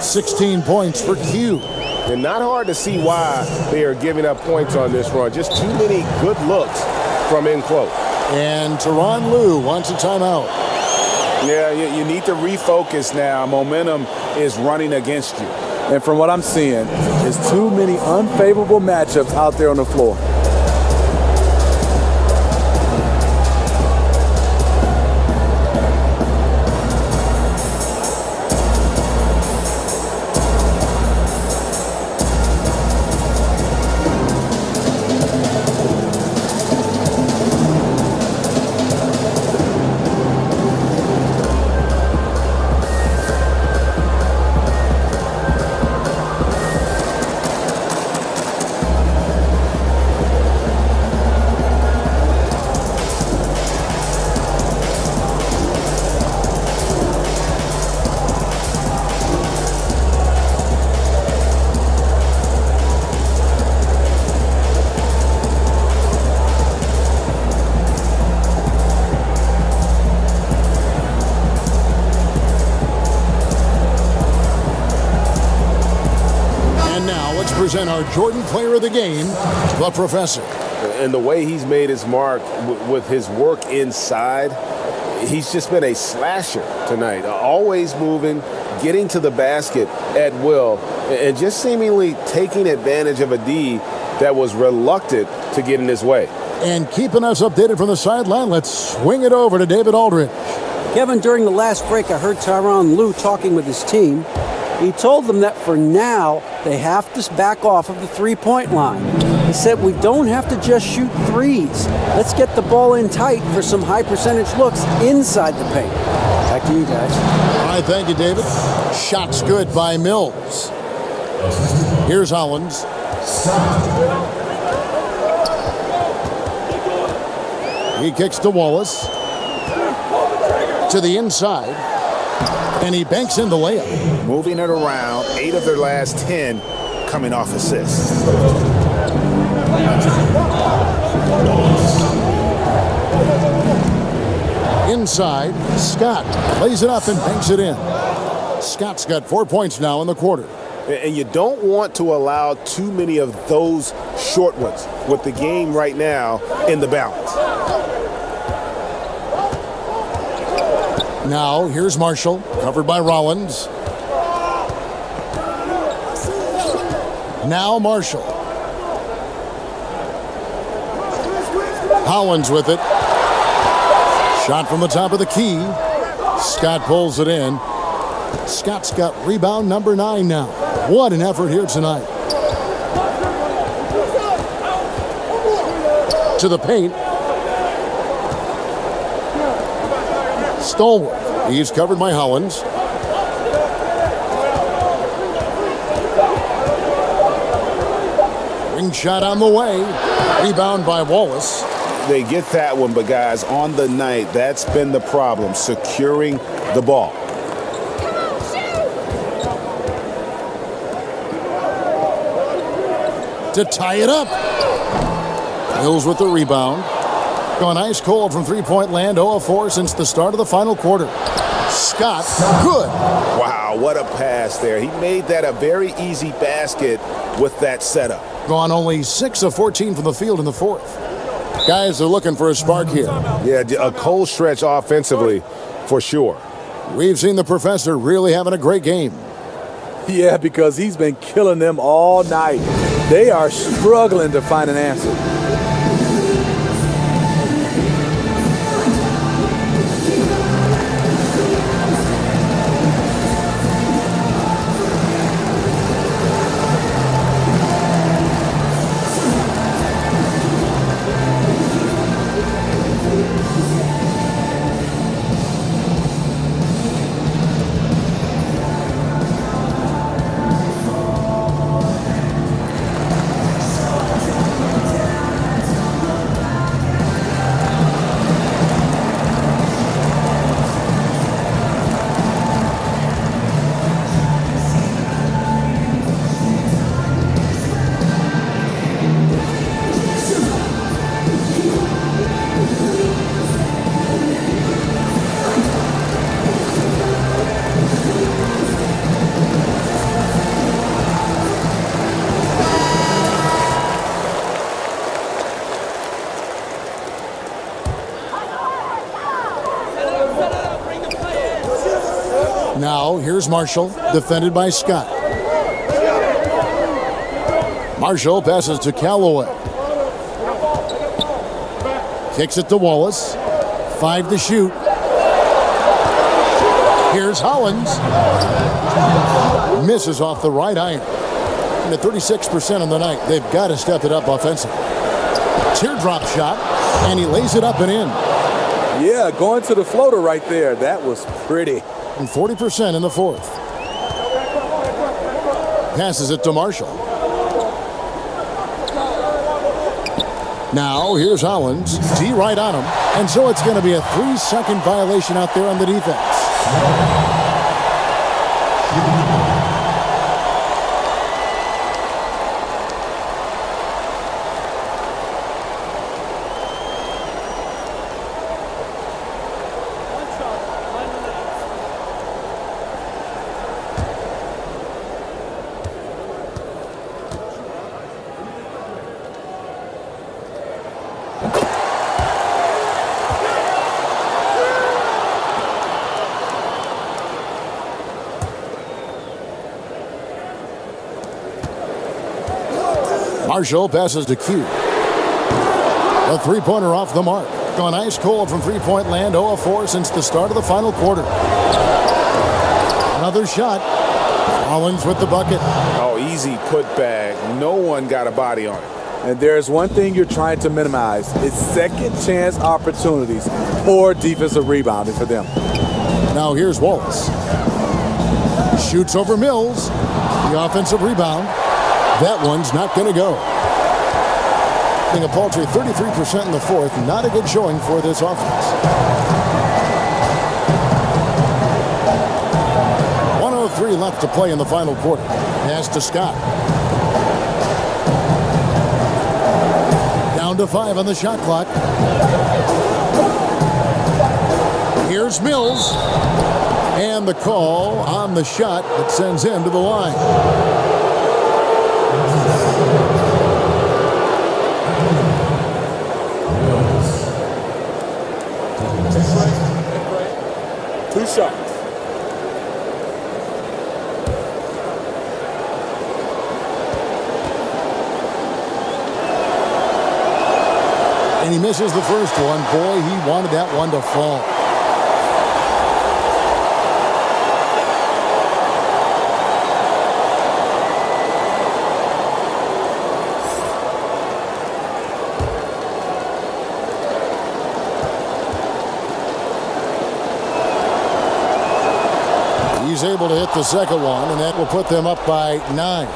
16 points for Q. And not hard to see why they are giving up points on this run. Just too many good looks from in close. And Tyronn Lue wants a timeout. Yeah, you need to refocus now. Momentum is running against you. And from what I'm seeing, there's too many unfavorable matchups out there on the floor. Present our Jordan Player of the Game, the Professor. And the way he's made his mark with his work inside, He's just been a slasher tonight, always moving, getting to the basket at will, and just seemingly taking advantage of a D that was reluctant to get in his way. And keeping us updated from the sideline, let's swing it over to David Aldridge. Kevin, during the last break, I heard Tyronn Lue talking with his team. He told them that for now, they have to back off of the three-point line. He said, we don't have to just shoot threes. Let's get the ball in tight for some high-percentage looks inside the paint. Back to you guys. All right, thank you, David. Shots good by Mills. Here's Hollins. He kicks to Wallace. To the inside. And he banks in the layup. Moving it around, 8 of their last 10 coming off assists. Inside, Scott plays it up and banks it in. Scott's got 4 points now in the quarter. And you don't want to allow too many of those short ones with the game right now in the balance. Now, here's Marshall, covered by Rollins. Now Marshall. Hollins with it. Shot from the top of the key. Scott pulls it in. Scott's got rebound number 9 now. What an effort here tonight. To the paint. Stallworth. He's covered by Hollins. Ring shot on the way. Rebound by Wallace. They get that one, but guys, on the night, that's been the problem, securing the ball. To tie it up. Mills with the rebound. Going ice cold from three-point land, 0 of 4 since the start of the final quarter. Scott, good. Wow, what a pass there. He made that a very easy basket with that setup. Gone only 6 of 14 from the field in the fourth. Guys are looking for a spark here. Yeah, a cold stretch offensively for sure. We've seen the professor really having a great game. Yeah, because he's been killing them all night. They are struggling to find an answer. Now, here's Marshall, defended by Scott. Marshall passes to Callaway. Kicks it to Wallace. 5 to shoot. Here's Hollins. Misses off the right iron. And at 36% on the night, they've got to step it up offensively. Teardrop shot, and he lays it up and in. Yeah, going to the floater right there. That was pretty. And 40% in the fourth. Passes it to Marshall. Now, here's Hollins. D right on him. And so it's going to be a 3-second violation out there on the defense. Marshall passes to Q. A three-pointer off the mark. Gone ice cold from three-point land, 0 of 4 since the start of the final quarter. Another shot. Collins with the bucket. Oh, easy putback. No one got a body on it. And there's one thing you're trying to minimize. It's second chance opportunities. Poor defensive rebounding for them. Now here's Wallace. Shoots over Mills. The offensive rebound. That one's not going to go. Being a paltry 33% in the fourth. Not a good showing for this offense. 1:03 left to play in the final quarter. Pass to Scott. Down to 5 on the shot clock. Here's Mills. And the call on the shot that sends him to the line. Two shots. And he misses the first one. Boy, he wanted that one to fall. He's able to hit the second one, and that will put them up by 9.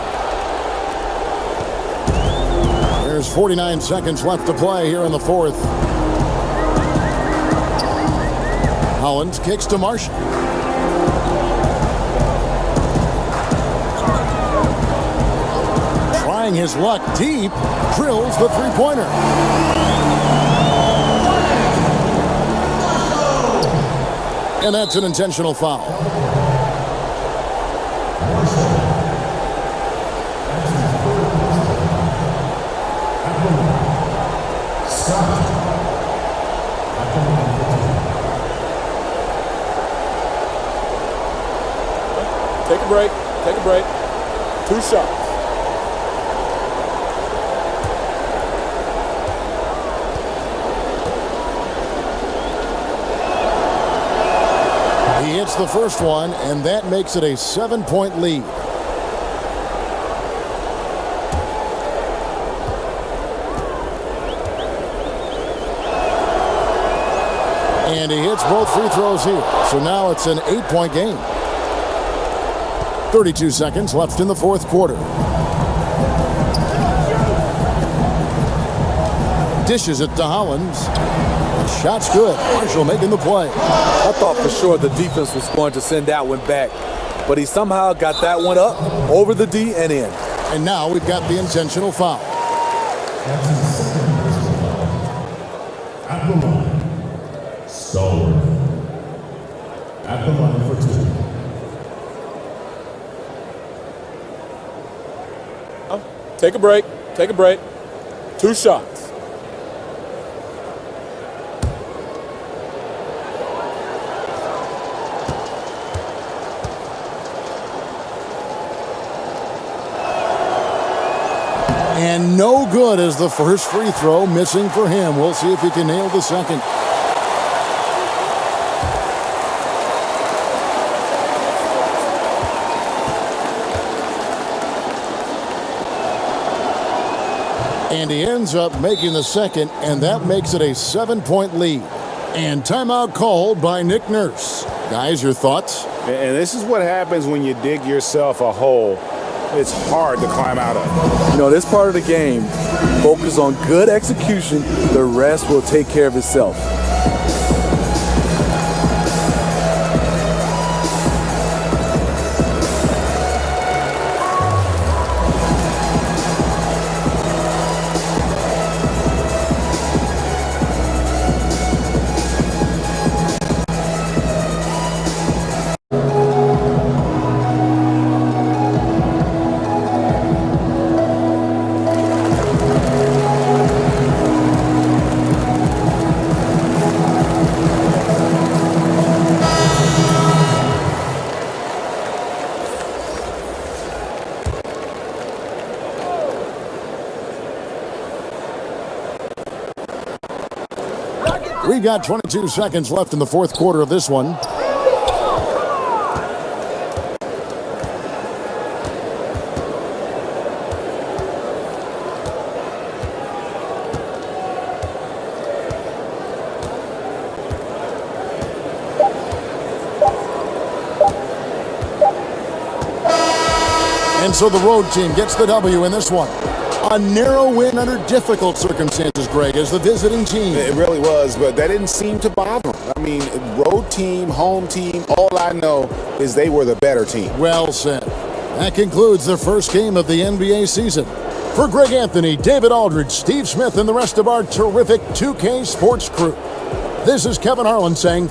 There's 49 seconds left to play here in the fourth. Collins kicks to Marshall. Trying his luck deep, drills the three-pointer. And that's an intentional foul. Take a break. Take a break. Two shots. He hits the first one, and that makes it a 7-point lead. And he hits both free throws here. So now it's an 8-point game. 32 seconds left in the fourth quarter. Dishes it to Hollins. Shot's good. Marshall making the play. I thought for sure the defense was going to send that one back, but he somehow got that one up over the D and in. And now we've got the intentional foul. At the line, Stallworth. At the line for 2. Take a break. Take a break. Two shots. And no good as the first free throw, missing for him. We'll see if he can nail the second. And he ends up making the second, and that makes it a 7-point lead. And timeout called by Nick Nurse. Guys, your thoughts? And this is what happens when you dig yourself a hole. It's hard to climb out of. You know, this part of the game, focus on good execution. The rest will take care of itself. We've got 22 seconds left in the fourth quarter of this one. And so the road team gets the W in this one. A narrow win under difficult circumstances, Greg, as the visiting team. It really was, but that didn't seem to bother them. I mean, road team, home team, all I know is they were the better team. Well said. That concludes the first game of the NBA season. For Greg Anthony, David Aldridge, Steve Smith, and the rest of our terrific 2K Sports crew, this is Kevin Harlan saying